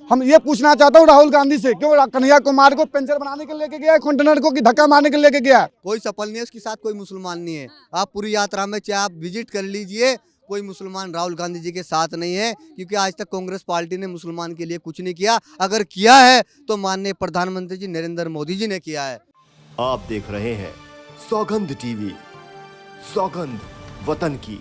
हम ये पूछना चाहता हूँ राहुल गांधी से, क्यों कन्हैया कुमार को पेंशन बनाने के लिए लेके गया है, कंटेनर को कि धक्का मारने के लिए लेके गया है? कोई सफल नहीं है, उसके साथ कोई मुसलमान नहीं है। आप पूरी यात्रा में चाहे आप विजिट कर लीजिए, कोई मुसलमान राहुल गांधी जी के साथ नहीं है, क्योंकि आज तक कांग्रेस पार्टी ने मुसलमान के लिए कुछ नहीं किया। अगर किया है तो माननीय प्रधानमंत्री जी नरेंद्र मोदी जी ने किया है। आप देख रहे हैं सौगंध टीवी, सौगंध वतन की।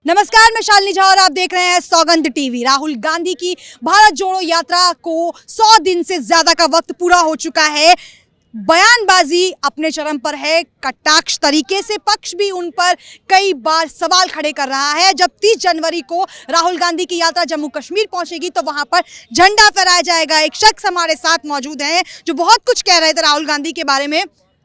नमस्कार, मैं शालिनी झा और आप देख रहे हैं सौगंध टीवी। राहुल गांधी की भारत जोड़ो यात्रा को 100 दिन से ज्यादा का वक्त पूरा हो चुका है। बयानबाजी अपने चरम पर है, कटाक्ष तरीके से पक्ष भी उन पर कई बार सवाल खड़े कर रहा है। जब 30 जनवरी को राहुल गांधी की यात्रा जम्मू कश्मीर पहुंचेगी तो वहां पर झंडा फहराया जाएगा। एक शख्स हमारे साथ मौजूद हैं जो बहुत कुछ कह रहे थे राहुल गांधी के बारे में।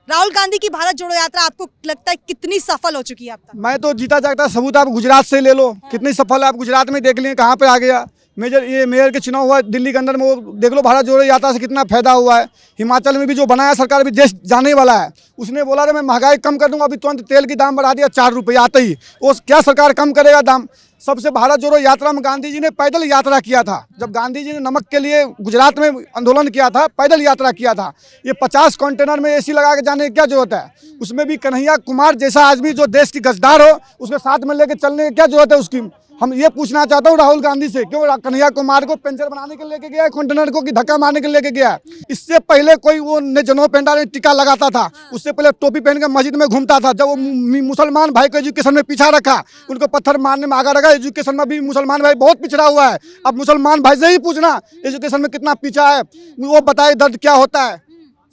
राहुल गांधी की भारत जोड़ो यात्रा आपको लगता है कितनी सफल हो चुकी है अब तक? मैं तो जीता जागता सबूत आप गुजरात से ले लो, कितनी सफल है। आप गुजरात में देख लिए कहाँ पे आ गया। मेयर के चुनाव हुआ दिल्ली के अंदर में, वो देख लो भारत जोड़ो यात्रा से कितना फायदा हुआ है। हिमाचल में भी जो बनाया सरकार भी देश जाने वाला है, उसने बोला था मैं महंगाई कम कर दूंगा, अभी तुरंत तेल की दाम बढ़ा दिया 4 रुपये आते ही। वो क्या सरकार कम करेगा दाम? सबसे भारत जोड़ो यात्रा में गांधी जी ने पैदल यात्रा किया था। जब गांधी जी ने नमक के लिए गुजरात में आंदोलन किया था, पैदल यात्रा किया था। ये 50 कंटेनर में एसी लगा के जाने की क्या जरूरत है? उसमें भी कन्हैया कुमार जैसा आदमी जो देश की गद्दार हो, उसके साथ में लेके चलने की क्या जरूरत है उसकी? हम ये पूछना चाहता हूँ राहुल गांधी से, क्यों कन्हैया कुमार को पेंशन बनाने के लिए लेके गया है, कंटेनर को कि धक्का मारने के लिए लेके गया है? इससे पहले कोई वो जनेऊ पेंडा में टीका लगाता था, उससे पहले टोपी पहन के मस्जिद में घूमता था। जब वो मुसलमान भाई को एजुकेशन में पीछा रखा, उनको पत्थर मारने में आगे रखा। एजुकेशन में भी मुसलमान भाई बहुत पिछड़ा हुआ है। अब मुसलमान भाई से ही पूछना एजुकेशन में कितना पीछा है, वो बताए दर्द क्या होता है।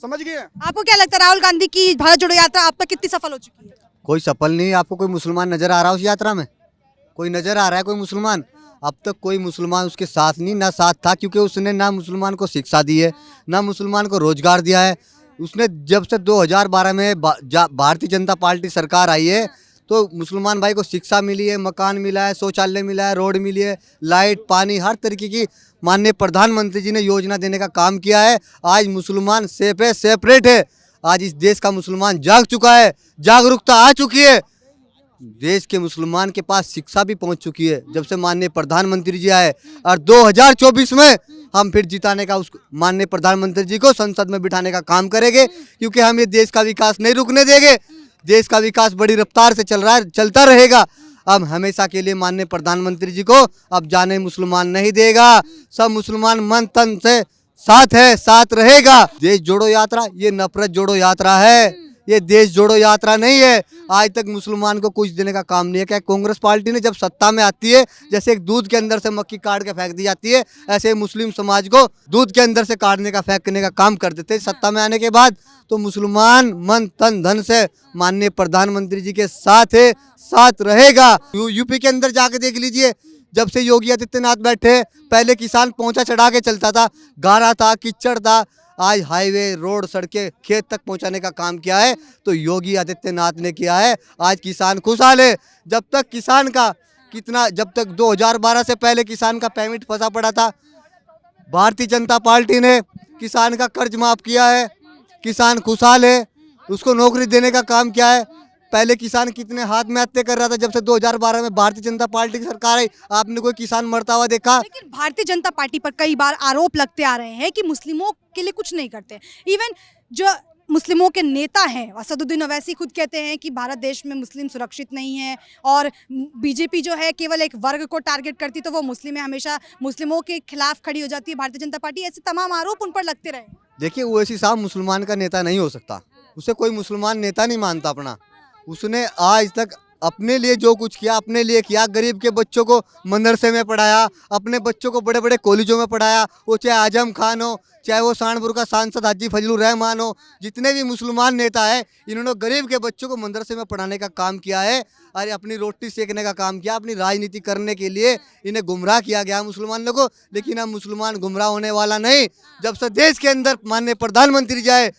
समझ गए? आपको क्या लगता है राहुल गांधी की भारत जोड़ो यात्रा अब तक कितनी सफल हो चुकी है? कोई सफल नहीं है। आपको कोई मुसलमान नजर आ रहा है उस यात्रा में? कोई नजर आ रहा है कोई मुसलमान? अब तक कोई मुसलमान उसके साथ नहीं, ना साथ था, क्योंकि उसने ना मुसलमान को शिक्षा दी है, ना मुसलमान को रोजगार दिया है। उसने जब से 2012 में भारतीय जनता पार्टी सरकार आई है तो मुसलमान भाई को शिक्षा मिली है, मकान मिला है, शौचालय मिला है, रोड मिली है, लाइट पानी हर तरीके की माननीय प्रधानमंत्री जी ने योजना देने का काम किया है। आज मुसलमान सेफ है, सेपरेट है। आज इस देश का मुसलमान जाग चुका है, जागरूकता आ चुकी है। देश के मुसलमान के पास शिक्षा भी पहुंच चुकी है जब से माननीय प्रधानमंत्री जी आए। और 2024 में हम फिर जिताने का उस माननीय प्रधानमंत्री जी को संसद में बिठाने का काम करेंगे, क्योंकि हम ये देश का विकास नहीं रुकने देंगे। देश का विकास बड़ी रफ्तार से चल रहा है, चलता रहेगा। अब हमेशा के लिए माननीय प्रधानमंत्री जी को अब जाने मुसलमान नहीं देगा। सब मुसलमान मन तन से साथ है, साथ रहेगा। देश जोड़ो यात्रा ये नफरत जोड़ो यात्रा है, ये देश जोड़ो यात्रा नहीं है। आज तक मुसलमान को कुछ देने का काम नहीं है। क्या कांग्रेस पार्टी ने जब सत्ता में आती है, जैसे एक दूध के अंदर से मक्खी काट के फेंक दी जाती है, ऐसे मुस्लिम समाज को दूध के अंदर से काटने का फेंकने का काम कर देते। सत्ता में आने के बाद तो मुसलमान मन तन धन से माननीय प्रधानमंत्री जी के साथ है, साथ रहेगा। यूपी के अंदर जाके देख लीजिए, जब से योगी आदित्यनाथ बैठे, पहले किसान पहुंचा चढ़ा के चलता था, गारा था, कीचड़ था। आज हाईवे, रोड, सड़कें, खेत तक पहुंचाने का काम किया है तो योगी आदित्यनाथ ने किया है। आज किसान खुशहाल है। जब तक किसान का जब तक 2012 से पहले किसान का पेमेंट फंसा पड़ा था, भारतीय जनता पार्टी ने किसान का कर्ज माफ किया है। किसान खुशहाल है, उसको नौकरी देने का काम किया है। पहले किसान कितने हाथ में हत्या कर रहा था, जब से 2012 में भारतीय जनता पार्टी की सरकार आई, आपने कोई किसान मरता हुआ देखा? लेकिन भारतीय जनता पार्टी पर कई बार आरोप लगते आ रहे हैं कि मुस्लिमों के लिए कुछ नहीं करते। इवन जो मुस्लिमों के नेता हैं, असदुद्दीन ओवैसी खुद कहते हैं कि भारत देश में मुस्लिम सुरक्षित नहीं है, और बीजेपी जो है केवल एक वर्ग को टारगेट करती तो वो मुस्लिम है, हमेशा मुस्लिमों के खिलाफ खड़ी हो जाती है भारतीय जनता पार्टी। ऐसे तमाम आरोप उन पर लगते रहे। देखिए, ओवैसी साहब मुसलमान का नेता नहीं हो सकता। उसे कोई मुसलमान नेता नहीं मानता अपना। उसने आज तक अपने लिए जो कुछ किया, अपने लिए किया। गरीब के बच्चों को मदरसे में पढ़ाया, अपने बच्चों को बड़े बड़े कॉलेजों में पढ़ाया। वो चाहे आजम खान हो, चाहे वो सहारनपुर का सांसद हाजी फजलुर रहमान हो, जितने भी मुसलमान नेता है, इन्होंने गरीब के बच्चों को मदरसे में पढ़ाने का काम किया है और अपनी रोटी सेकने का काम किया। अपनी राजनीति करने के लिए इन्हें गुमराह किया गया मुसलमानों को। लेकिन अब मुसलमान गुमराह होने वाला नहीं। जब से देश के अंदर माननीय प्रधानमंत्री जाए,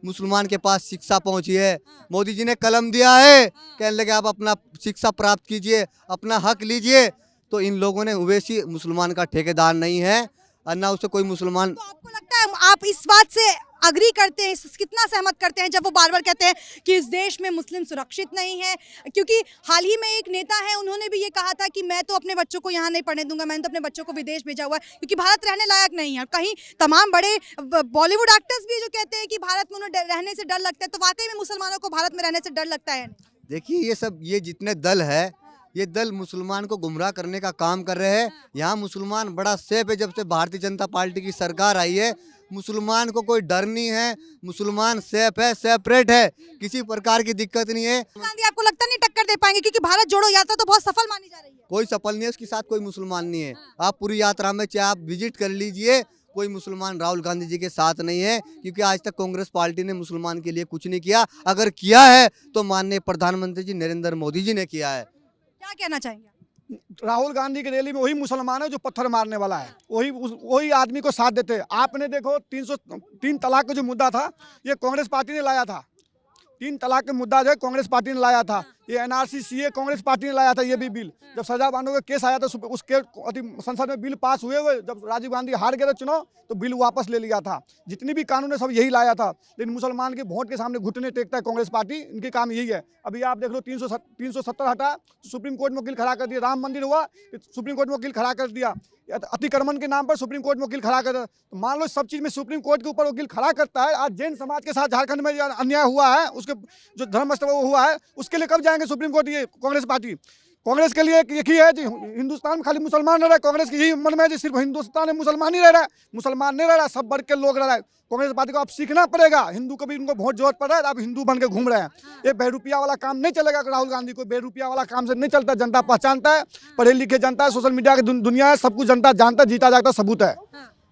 मुसलमान के पास शिक्षा पहुंची है। मोदी जी ने कलम दिया है, कहने लगे आप अपना शिक्षा प्राप्त कीजिए, अपना हक लीजिए। तो इन लोगों ने ओवैसी मुसलमान का ठेकेदार नहीं है और ना उसे कोई मुसलमान। तो आपको लगता है, आप इस बात से अग्री करते हैं, कितना सहमत करते हैं जब वो बार बार कहते हैं कि इस देश में मुस्लिम सुरक्षित नहीं है? क्योंकि हाल ही में एक नेता है, उन्होंने भी ये कहा था कि मैं तो अपने बच्चों को यहाँ नहीं पढ़ने दूंगा, मैंने तो अपने बच्चों को विदेश भेजा हुआ है क्योंकि भारत रहने लायक नहीं है। और कहीं तमाम बड़े बॉलीवुड एक्टर्स भी जो कहते हैं कि भारत में उन्हें रहने से डर लगता है, तो वाकई में मुसलमानों को भारत में रहने से डर लगता है? देखिए ये जितने दल है, ये दल मुसलमान को गुमराह करने का काम कर रहे हैं। यहाँ मुसलमान बड़ा सेफ है। जब से भारतीय जनता पार्टी की सरकार आई है, मुसलमान को कोई डर नहीं है, मुसलमान सेफ है, सेपरेट है, किसी प्रकार की दिक्कत नहीं है। गांधी आपको लगता नहीं टक्कर दे पाएंगे, क्योंकि भारत जोड़ो यात्रा तो बहुत सफल मानी जा रही है? कोई सफल नहीं है, उसके साथ कोई मुसलमान नहीं है। आप पूरी यात्रा में चाहे आप विजिट कर लीजिए, कोई मुसलमान राहुल गांधी जी के साथ नहीं है, क्योंकि आज तक कांग्रेस पार्टी ने मुसलमान के लिए कुछ नहीं किया। अगर किया है तो माननीय प्रधानमंत्री जी नरेंद्र मोदी जी ने किया है। क्या कहना चाहेंगे? राहुल गांधी की रैली में वही मुसलमान है जो पत्थर मारने वाला है, वही आदमी को साथ देते हैं। आपने देखो 3 तलाक का जो मुद्दा था, ये कांग्रेस पार्टी ने लाया था। 3 तलाक का मुद्दा जो है कांग्रेस पार्टी ने लाया था। ये एनआरसी सीए कांग्रेस पार्टी ने लाया था। ये भी बिल जब सजा बानो का केस आया था, उसके संसद में बिल पास हुए जब राजीव गांधी हार गए थे चुनाव, तो बिल वापस ले लिया था। जितनी भी कानून है सब यही लाया था, लेकिन मुसलमान के वोट के सामने घुटने टेकता है कांग्रेस पार्टी। इनके काम यही है। अभी आप देख लो 370 हटा, सुप्रीम कोर्ट में वकील खड़ा कर दिया। राम मंदिर हुआ, सुप्रीम कोर्ट में वकील खड़ा कर दिया। अतिक्रमण के नाम पर सुप्रीम कोर्ट में वकील खड़ा कर, तो मान लो सब चीज में सुप्रीम कोर्ट के ऊपर वकील खड़ा करता है। आज जैन समाज के साथ झारखंड में अन्याय हुआ है, उसके जो धर्म स्थल वो हुआ है, उसके लिए कब जाएंगे सुप्रीम कोर्ट? ये कांग्रेस पार्टी, कांग्रेस के लिए एक ही है जी, हिंदुस्तान में खाली मुसलमान रह रहा है। कांग्रेस की यही मन में है जी, सिर्फ हिंदुस्तान में मुसलमान ही रह रहा है, मुसलमान नहीं रह रहा, सब वर्ग के लोग रह रहा है। कांग्रेस पार्टी को अब सीखना पड़ेगा। हिंदू को भी उनको बहुत जरूरत पड़ रहा है, अब हिंदू बन के घूम रहे हैं। ये बेरुपया वाला काम नहीं चलेगा। राहुल गांधी को बेरुपया वाला काम से नहीं चलता। जनता पहचानता है, पढ़े लिखे जनता है, सोशल मीडिया की दुनिया है, सब कुछ जनता जानता है, जीता जागता सबूत है।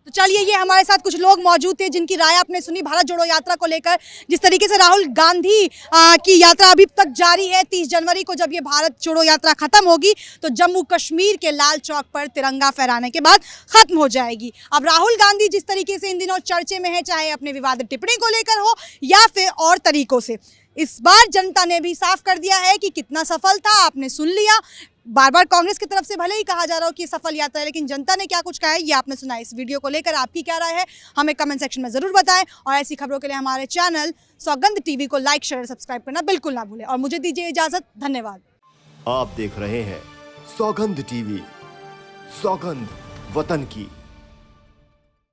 तो चलिए, ये हमारे साथ कुछ लोग मौजूद थे जिनकी राय आपने सुनी भारत जोड़ो यात्रा को लेकर। जिस तरीके से राहुल गांधी की यात्रा अभी तक जारी है, 30 जनवरी को जब ये भारत जोड़ो यात्रा खत्म होगी तो जम्मू कश्मीर के लाल चौक पर तिरंगा फहराने के बाद खत्म हो जाएगी। अब राहुल गांधी जिस तरीके से इन दिनों चर्चे में है, चाहे अपने विवादित टिप्पणी को लेकर हो या फिर और तरीकों से, इस बार जनता ने भी साफ कर दिया है कि कितना सफल था। आपने सुन लिया, बार बार कांग्रेस की तरफ से भले ही कहा जा रहा हो कि सफल यात्रा है, लेकिन जनता ने क्या कुछ कहा है ये आपने सुना। इस वीडियो को लेकर आपकी क्या राय है हमें कमेंट सेक्शन में जरूर बताएं, और ऐसी खबरों के लिए हमारे चैनल सौगंध टीवी को लाइक शेयर सब्सक्राइब करना बिल्कुल ना भूलें। और मुझे दीजिए इजाजत, धन्यवाद। आप देख रहे हैं सौगंध टीवी, सौगंध वतन की।